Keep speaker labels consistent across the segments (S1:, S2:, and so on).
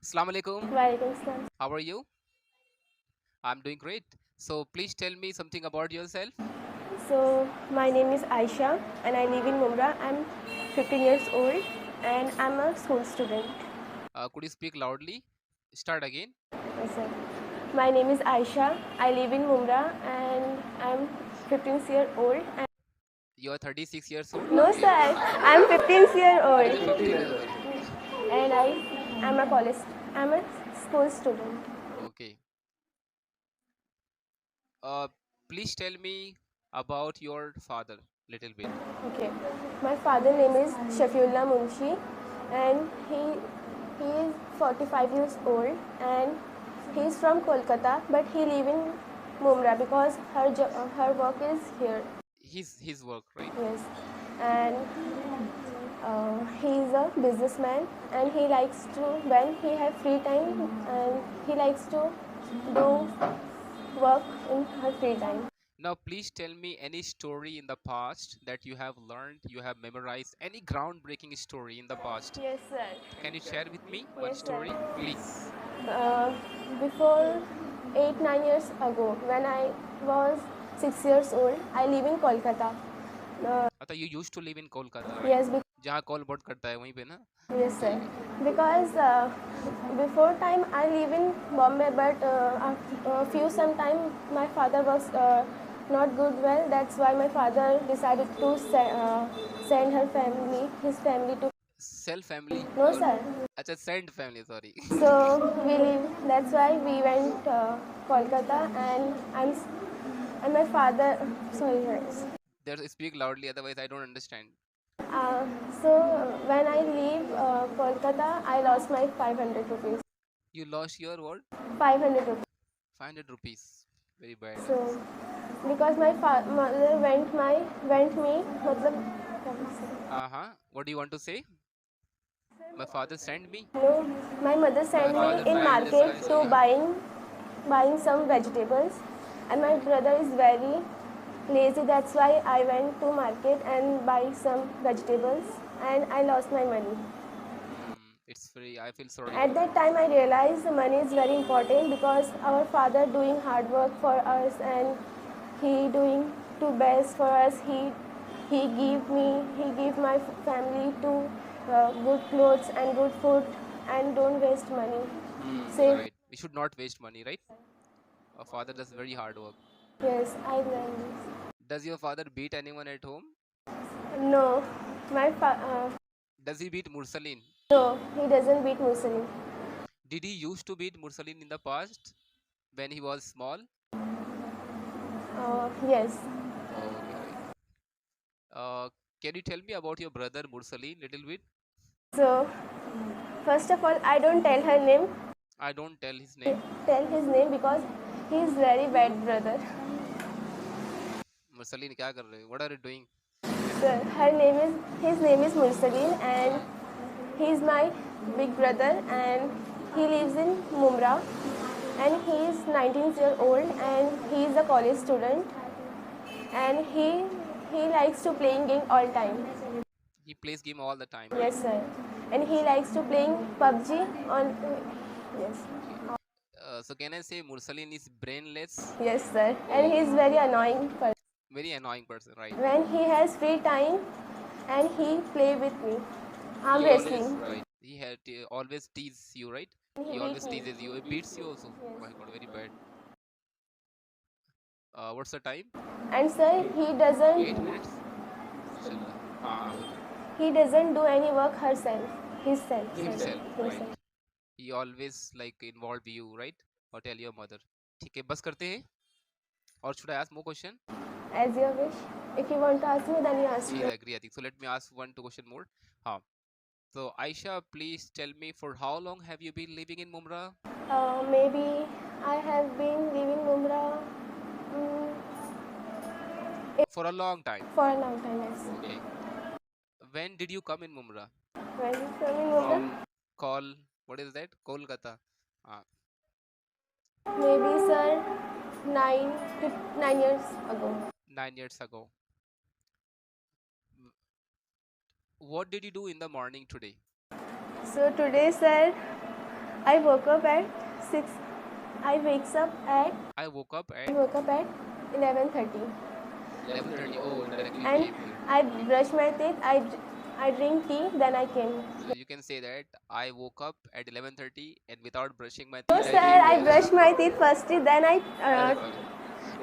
S1: Assalamu alaikum.
S2: Walaikum salam.
S1: How are you? I'm doing great. So please tell me something about yourself.
S2: So, my name is Aisha and I live in Mumra. I'm 15 years old and I'm a school student.
S1: Could you speak loudly? Start again.
S2: Yes, sir. My name is Aisha. I live in Mumra and I'm 15 years old. And
S1: You are 36 years old.
S2: no,
S1: Okay.
S2: sir, I'm 15 years
S1: अच्छा 15
S2: old
S1: years old.
S2: and I'm a college. I'm a school student.
S1: Okay. Uh, Please tell me about your father little bit.
S2: Okay. My father name is Shafiullah Munshi and he is 45 years old and he is from Kolkata but he live in Mumra because her work is here.
S1: His work, right?
S2: Yes. And he is a businessman and he likes to when he have free time and he likes to do work in her free time.
S1: Now please tell me any story in the past that you have learned, you have memorized, any groundbreaking story in the past.
S2: Yes, sir.
S1: Can you share with me one
S2: Yes, sir.
S1: story, please?
S2: Uh, before 8 9 years ago, when I was 6 years old, I live in Kolkata.
S1: अच्छा, you used to live in Kolkata, right?
S2: Yes,
S1: जहाँ call board करता है वहीं पे ना?
S2: yes, sir.
S1: Okay.
S2: Because before time I live in Bombay, but a few some time my father was not good well. That's why my father decided to send his family to.
S1: Self family
S2: No,
S1: or
S2: sir.
S1: अच्छा send family, sorry.
S2: So we live. That's why we went Kolkata, and my father. Sorry, guys.
S1: There, speak loudly, otherwise I don't understand.
S2: Uh, so when I leave Kolkata, I lost my 500 rupees.
S1: You lost your what?
S2: 500 rupees.
S1: 500 rupees. Very bad.
S2: So because my mother went me, matlab,
S1: What do you want to say? My father sent me.
S2: no, my mother
S1: My
S2: sent
S1: father
S2: me in
S1: sent you.
S2: market to
S1: Okay.
S2: buying some vegetables, and my brother is very lazy. That's why I went to market and buy some vegetables, and I lost my money.
S1: It's free. I feel sorry.
S2: At that time, I realized the money is very important because our father doing hard work for us and he doing to best for us. He give my family to good clothes and good food and don't waste money. Save.
S1: Right. We should not waste money, right? Our father does very hard work.
S2: Yes, I learned this.
S1: Does your father beat anyone at home?
S2: No,
S1: Does he beat Mursalin?
S2: no, he doesn't beat Muslim.
S1: Did he used to beat Mursalin in the past when he was small?
S2: Yes.
S1: Okay, right. Uh, can you tell me about your brother Mursalin little bit?
S2: So first of all, I don't tell her name.
S1: I don't tell his name.
S2: Tell his name because he is very bad brother.
S1: Mursalin क्या कर रहे हो? What are you doing?
S2: So his name is Mursaleen and he is my big brother and he lives in Mumra and he is 19 years old and he is a college student and he likes to playing game all time.
S1: He plays game all the time, right?
S2: Yes, sir. And he likes to playing PUBG on. Yes.
S1: Okay. So can I say Mursalin is brainless?
S2: Yes, sir. And he is very annoying person.
S1: Very annoying person, right?
S2: When he has free time and he play with me. Arm
S1: He always
S2: wrestling.
S1: right. He had always tease you, right?
S2: He
S1: He
S2: beat
S1: always
S2: me.
S1: teases you. He beats you also. Oh
S2: Yes.
S1: my god, very bad. What's the time?
S2: And sir,
S1: 8 minutes. Inshallah. बोलो.
S2: he doesn't do any work herself.
S1: Himself, right?
S2: Himself.
S1: He always like involve you, right? Or tell your mother. ठीक है, बस करते हैं. Or should I ask more question?
S2: As your wish. If you want to ask me, then you ask
S1: She
S2: me.
S1: is agree, I think. So let me ask one two question more. हाँ. So Aisha, please tell me for how long have you been living in Mumra?
S2: Maybe I have been living Mumra
S1: For a long time.
S2: for a long time. Yes.
S1: Okay. When did you come in Mumra?
S2: When you from in Mumra?
S1: From call, what is that? Kolkata. Uh,
S2: Maybe sir, 9 years ago.
S1: 9 years ago. What did you do in the morning today?
S2: So today, sir, I woke up at 6. I wakes up at
S1: I woke up
S2: I
S1: at
S2: woke up at 11:30.
S1: 11:30. Oh, directly
S2: And
S1: came here.
S2: I brush my teeth. I drink tea. Then I came.
S1: So you can say that I woke up at 11:30 and without brushing my
S2: No
S1: teeth, I
S2: sir,
S1: came
S2: I
S1: here.
S2: brush my teeth firstly. Then I
S1: Okay.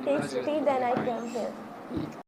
S2: take
S1: Brush your
S2: tea.
S1: teeth.
S2: Then
S1: Okay,
S2: I
S1: fine.
S2: come here.